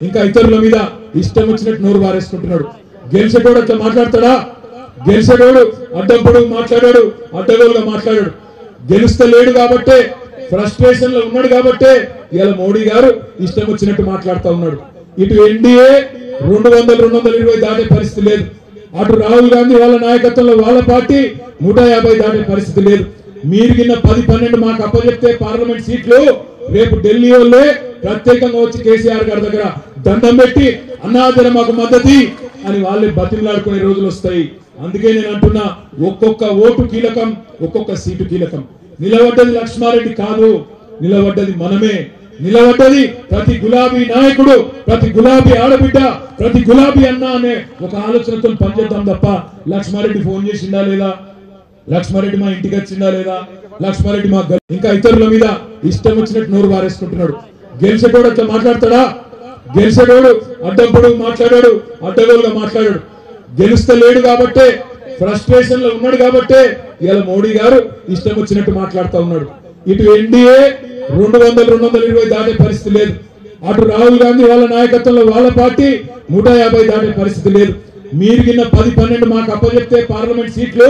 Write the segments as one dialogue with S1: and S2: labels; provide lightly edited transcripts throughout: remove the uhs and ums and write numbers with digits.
S1: ఇంకా ఇతరుల మీద ఇష్టం వచ్చినట్టు నోరు వారేసుకుంటున్నాడు. గెలిచేటోడు అట్లా మాట్లాడతాడా? గెలిచేటోడు అడ్డంపుడు మాట్లాడాడు, అడ్డగోలుగా మాట్లాడాడు. గెలుస్తలేడు కాబట్టే, ఫ్రస్ట్రేషన్ లో ఉన్నాడు కాబట్టే ఇలా మోడీ గారు ఇష్టం వచ్చినట్టు మాట్లాడుతూ ఉన్నాడు. ఇటు ఎన్డీఏ 200-220 దాటే పరిస్థితి లేదు. అటు రాహుల్ గాంధీ వాళ్ళ నాయకత్వంలో వాళ్ళ పార్టీ 150 దాటే పరిస్థితి లేదు. మీరు కింద 10-12 మాకు అప్పచెప్తే పార్లమెంట్ సీట్లు రేపు ఢిల్లీ వాళ్ళే ప్రత్యేకంగా వచ్చి కేసీఆర్ గారి దగ్గర దండం పెట్టి అన్నాదర మాకు మద్దతు అని వాళ్ళే బతిమలాడుకునే రోజులు వస్తాయి. అందుకే నేను అంటున్నా, ఒక్కొక్క ఓటు కీలకం, ఒక్కొక్క సీటు కీలకం. నిలబడ్డది లక్ష్మారెడ్డి కాదు, నిలబడ్డది మనమే. నిలబడ్డది ప్రతి గులాబీ నాయకుడు, ప్రతి గులాబీ ఆడబిడ్డ, ప్రతి గులాబీ అన్న అనే ఒక ఆలోచనతో పనిచేద్దాం తప్ప లక్ష్మారెడ్డి ఫోన్ చేసిందా లేదా, లక్ష్మారెడ్డి మా ఇంటికి వచ్చిందా లేదా, లక్ష్మారెడ్డి మా ఇంకా ఇతరుల మీద ఇష్టం వచ్చినట్టు నోరు వారేసుకుంటున్నాడు. గెలిచేటోడు అట్లా మాట్లాడతాడా? గెలిచేటోడు అడ్డంపుడు మాట్లాడాడు, అడ్డగోలుగా మాట్లాడాడు. గెలుస్తలేడు కాబట్టే, ఫ్రస్ట్రేషన్ లో ఉన్నాడు కాబట్టే ఇలా మోడీ గారు ఇష్టం వచ్చినట్టు మాట్లాడుతూ ఉన్నాడు. ఇటు ఎన్డీఏ 200-220 దాటే పరిస్థితి లేదు. అటు రాహుల్ గాంధీ వాళ్ళ నాయకత్వంలో వాళ్ళ పార్టీ 150 దాటే పరిస్థితి లేదు. మీరు కింద 10-12 మాకు అప్పచెప్తే పార్లమెంట్ సీట్లు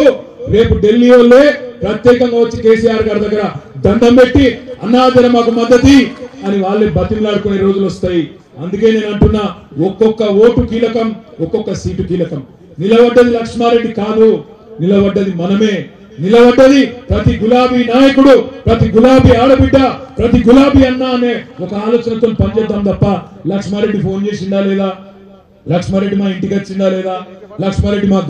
S1: రేపు ఢిల్లీ వాళ్ళే ప్రత్యేకంగా వచ్చి కేసీఆర్ గారి దగ్గర దండం పెట్టి అన్నాదర మాకు మద్దతు అని వాళ్ళే బతిమలాడుకునే రోజులు వస్తాయి. అందుకే నేను అంటున్నా, ఒక్కొక్క ఓటు కీలకం, ఒక్కొక్క సీటు కీలకం. నిలబడ్డది లక్ష్మారెడ్డి కాదు, నిలబడ్డది మనమే. నిలబడ్డది ప్రతి గులాబీ నాయకుడు, ప్రతి గులాబీ ఆడబిడ్డ, ప్రతి గులాబీ అన్న అనే ఒక ఆలోచనతో పనిచేద్దాం తప్ప లక్ష్మారెడ్డి ఫోన్ చేసిందా లేదా, లక్ష్మారెడ్డి మా ఇంటికి వచ్చిందా లేదా, లక్ష్మారెడ్డి మా